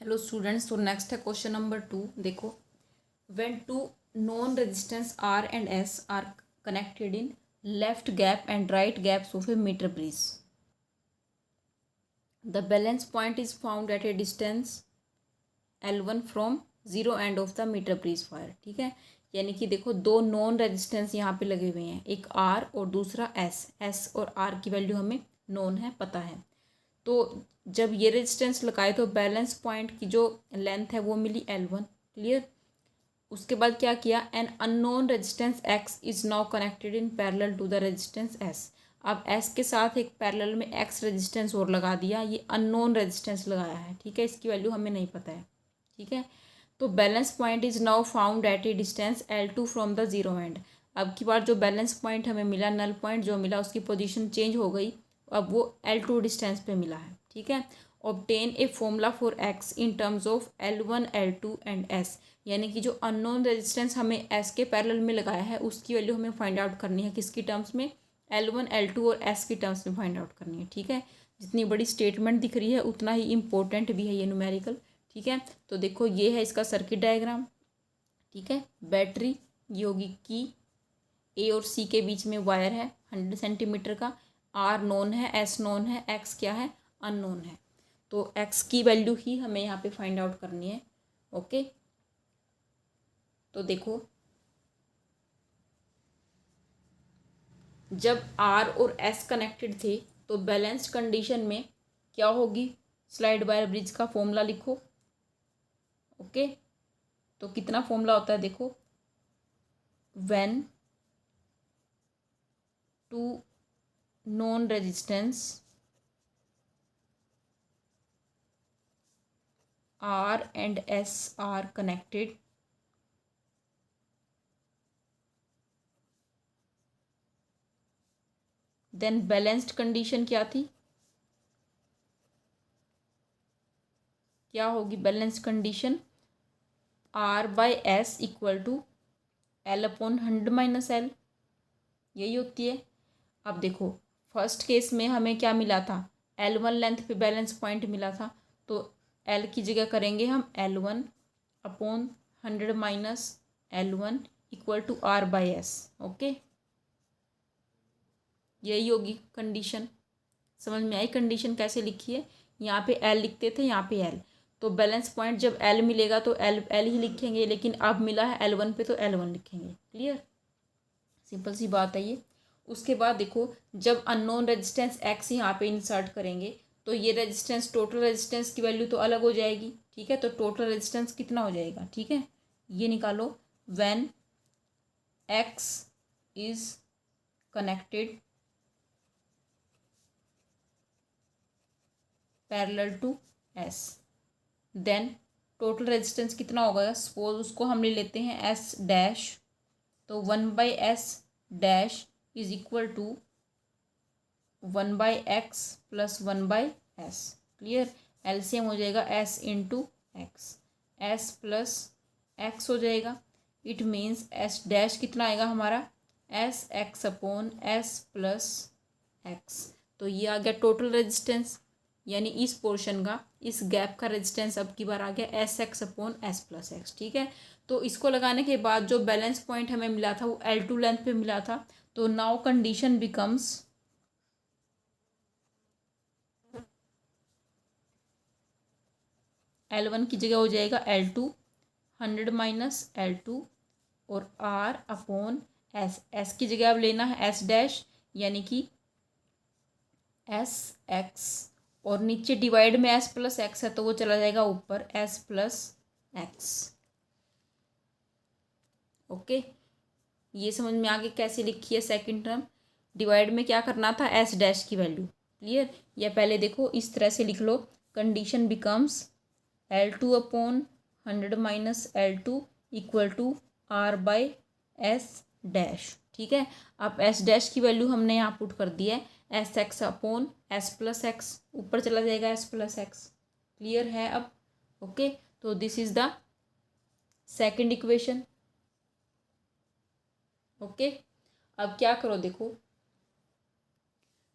Hello students, तो next है question number 2। देखो, when two known resistance R and S are connected in left gap and right gaps of a meter bridge, the balance point is found at a distance L1 from zero end of the meter bridge wire. ठीक है, यानी कि देखो दो non resistance यहाँ पे लगे हुए हैं, एक R और दूसरा S। S और R की वैल्यू हमें नॉन है, पता है। तो जब ये रेजिस्टेंस लगाए तो बैलेंस पॉइंट की जो लेंथ है वो मिली L1। क्लियर। उसके बाद क्या किया, an unknown resistance X is now connected in parallel to the resistance S। अब S के साथ एक पैरेलल में X रेजिस्टेंस और लगा दिया, ये अननोन रेजिस्टेंस लगाया है। ठीक है, इसकी वैल्यू हमें नहीं पता है। ठीक है, तो balance point is now found at a distance L2 from the zero and. अब की बार जो बैलेंस पॉइंट हमें मिला, नल पॉइंट जो मिला, उसकी पोजीशन चेंज हो गई, अब वो L2 डिस्टेंस पे मिला है। ठीक है, obtain a formula for X in terms of L1 L2 and S। यानी कि जो अननोन रेजिस्टेंस हमें S के पैरेलल में लगाया है उसकी वैल्यू हमें फाइंड आउट करनी है। किसकी टर्म्स में? L1 L2 और S की टर्म्स में फाइंड आउट करनी है। ठीक है, जितनी बड़ी स्टेटमेंट दिख रही है उतना ही इम्पोर्टेंट भी है ये न्यूमेरिकल। ठीक है, तो देखो ये है इसका सर्किट डायग्राम। ठीक है, बैटरी ये होगी की, ए और सी के बीच में वायर है 100 सेंटीमीटर का, आर नोन है, एस नोन है, एक्स क्या है? अननोन है। तो एक्स की वैल्यू ही हमें यहाँ पे फाइंड आउट करनी है। ओके, तो देखो जब आर और एस कनेक्टेड थे तो बैलेंस्ड कंडीशन में क्या होगी? स्लाइड वायर ब्रिज का फॉर्मूला लिखो। ओके, तो कितना फॉर्मूला होता है देखो, when two known resistance R and S are connected, then balanced condition क्या थी? क्या होगी balance condition? R by S equal to L upon 100 minus L, यही होती है। अब देखो फर्स्ट केस में हमें क्या मिला था? L1 लेंथ पे बैलेंस पॉइंट मिला था, तो L की जगह करेंगे हम L1 upon 100 minus L1 equal to R by S। Okay, यही होगी कंडीशन। समझ में आई कंडीशन कैसे लिखी है? यहाँ पे L लिखते थे, यहाँ पे L। तो बैलेंस पॉइंट जब L मिलेगा तो L L ही लिखेंगे, लेकिन अब मिला है L1 पे तो L1 लिखेंगे। क्लियर, सिंपल सी बात है ये। उसके बाद देखो जब अननोन रेजिस्टेंस X यहाँ पे इंसर्ट करेंगे तो ये रेजिस्टेंस, टोटल रेजिस्टेंस की वैल्यू तो अलग हो जाएगी। ठीक है, तो टोटल रेजिस्टेंस कितना हो जाएगा? ठीक है, ये निकालो, when X is connected parallel to S, then total resistance कितना होगा? सपोज उसको हम ले लेते हैं S डैश, तो 1/S dash is equal to 1/X plus 1/S। Clear, LCM हो जाएगा S into X, S plus X हो जाएगा। इट मीन्स S डैश कितना आएगा हमारा? S x upon S plus x. तो ये आ गया टोटल रेजिस्टेंस, यानी इस पोर्शन का, इस गैप का रेजिस्टेंस अब की बार आ गया S x upon S plus x. ठीक है, तो इसको लगाने के बाद जो बैलेंस पॉइंट हमें मिला था वो L2 लेंथ पे मिला था। तो नाउ कंडीशन बिकम्स L1 की जगह हो जाएगा L2 100 माइनस L2 और R अपॉन S। S की जगह अब लेना है S डैश, यानी कि S एक्स, और नीचे डिवाइड में S प्लस एक्स है तो वो चला जाएगा ऊपर S प्लस एक्स। ओके, ये समझ में आगे कैसे लिखी है सेकंड टर्म? डिवाइड में क्या करना था? S डैश की वैल्यू। क्लियर, या पहले देखो इस तरह से लिख लो, condition becomes L2 upon 100 minus L2 equal to R by S dash. ठीक है, अब S डैश की वैल्यू हमने यहाँ पुट कर दी है, S x upon S plus x, ऊपर चला जाएगा एस प्लस एक्स। क्लियर है अब? ओके, तो this is the second equation. Okay, अब क्या करो देखो,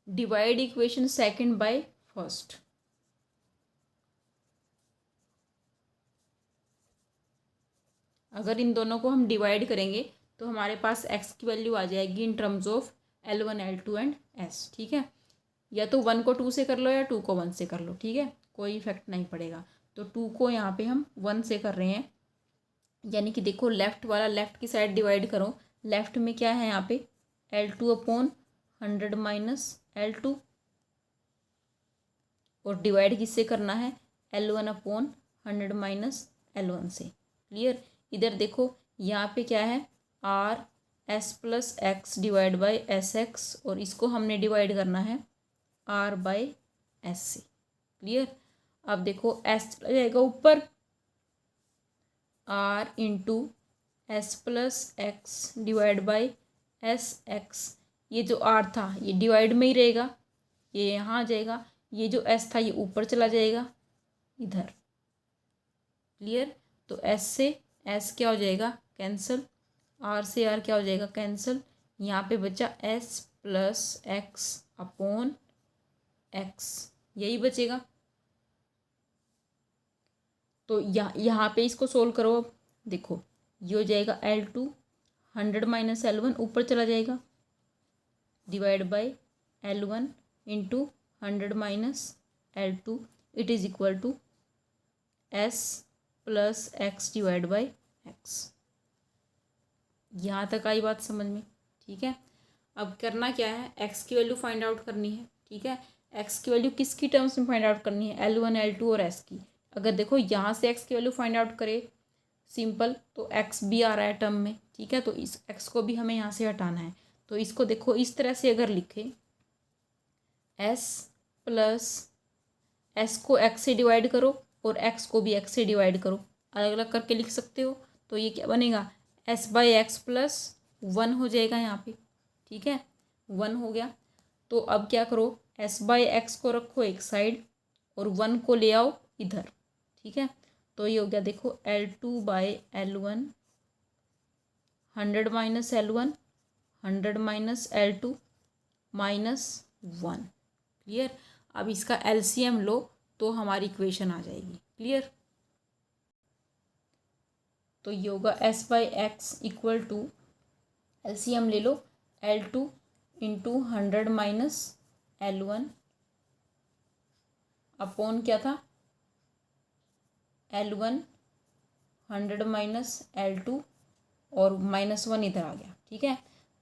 divide equation second by first. अगर इन दोनों को हम डिवाइड करेंगे तो हमारे पास एक्स की वैल्यू आ जाएगी in terms of L1 L2 and S, ठीक है। या तो 1 को 2 से कर लो या 2 को 1 से कर लो, ठीक है, कोई इफेक्ट नहीं पड़ेगा। तो 2 को यहाँ पे हम 1 से कर रहे हैं, यानी कि देखो लेफ्ट वाला लेफ्ट की साइड डिवाइड करो। लेफ्ट में क्या है यहाँ पे L2/100 माइनस L2, और डिवाइड किससे करना है L1/100 माइनस L1 से। क्लियर। इधर देखो यहाँ पे क्या है RS+X डिवाइड बाई SX, और इसको हमने डिवाइड करना है R/S से। क्लियर। अब देखो S चला जाएगा ऊपर, R into S+X divide by SX। ये जो R था ये डिवाइड में ही रहेगा, ये यहाँ आ जाएगा। ये जो S था ये ऊपर चला जाएगा इधर। क्लियर। तो S से S क्या हो जाएगा कैंसिल, R से R क्या हो जाएगा कैंसिल। यहाँ पे बचा S+X/X, यही बचेगा। तो यहाँ पे इसको सोल्व करो। अब देखो ये हो जाएगा L2 100 माइनस L1 ऊपर चला जाएगा divide by L1 into 100 minus L2, it is equal to S+X divide by X। यहाँ तक आई बात समझ में, ठीक है। अब करना क्या है, X की वैल्यू फाइंड आउट करनी है, ठीक है। X की वैल्यू किसकी टर्म्स में फाइंड आउट करनी है L1 L2 और S की। अगर देखो यहाँ से X की वैल्यू फाइंड आउट करे सिंपल, तो X भी आ रहा है टर्म में, ठीक है। तो इस X को भी हमें यहाँ से हटाना है। तो इसको देखो इस तरह से अगर लिखे S को X से डिवाइड करो और X को भी X से डिवाइड करो, अलग अलग करके लिख सकते हो। तो ये क्या बनेगा S/X+1 हो जाएगा यहाँ पे, ठीक है, 1 हो गया। तो अब क्या करो S/X को रखो एक साइड और 1 को ले आओ इधर, ठीक है। तो ये हो गया देखो L2/L1 100 minus L1 100 minus L2 minus 1। Clear. अब इसका LCM लो तो हमारी इक्वेशन आ जाएगी। क्लियर। तो ये होगा S/X इक्वल टू LCM ले लो L2 into 100 minus L1 upon क्या था L1 100 माइनस L2 और -1 इधर आ गया, ठीक है।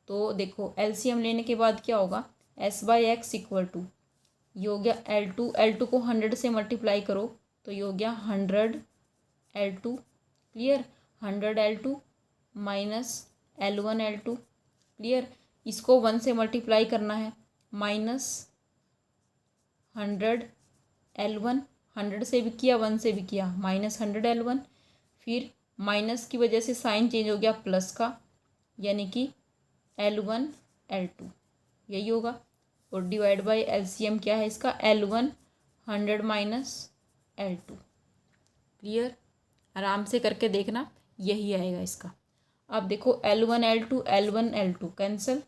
तो देखो LCM लेने के बाद क्या होगा S/X इक्वल टू ये हो गया L2 को 100 से मल्टीप्लाई करो तो ये हो गया 100 L2। Clear. 100 L2 minus L1 L2। Clear. इसको 1 से मल्टीप्लाई करना है माइनस 100 L1, 100 से भी किया 1 से भी किया माइनस 100 L1, फिर माइनस की वजह से साइन चेंज हो गया प्लस का, यानी कि L1 L2 यही होगा। और डिवाइड बाई LCM क्या है इसका L1 100 माइनस L2। क्लियर। आराम से करके देखना यही आएगा इसका। अब देखो L1 L2 कैंसिल,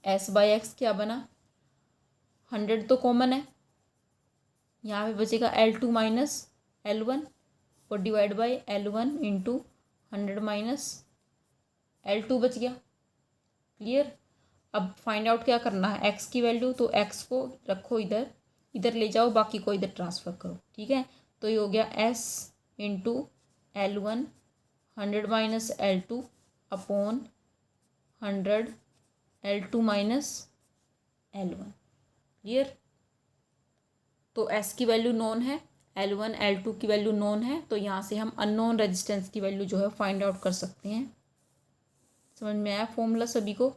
S/X क्या बना 100 तो कॉमन है, यहाँ पे बचेगा L2 माइनस L1 और divide by L1 into 100 minus L2 बच गया। क्लियर। अब फाइंड आउट क्या करना है X की वैल्यू, तो X को रखो इधर, इधर ले जाओ, बाकी को इधर ट्रांसफ़र करो, ठीक है। तो ये हो गया S into L1 100 minus L2 upon 100 L2 minus L1। Clear. तो S की वैल्यू नोन है, L1 L2 की वैल्यू नोन है, तो यहाँ से हम अननोन रेजिस्टेंस की वैल्यू जो है फाइंड आउट कर सकते हैं। समझ में आया फॉर्मूला सभी को।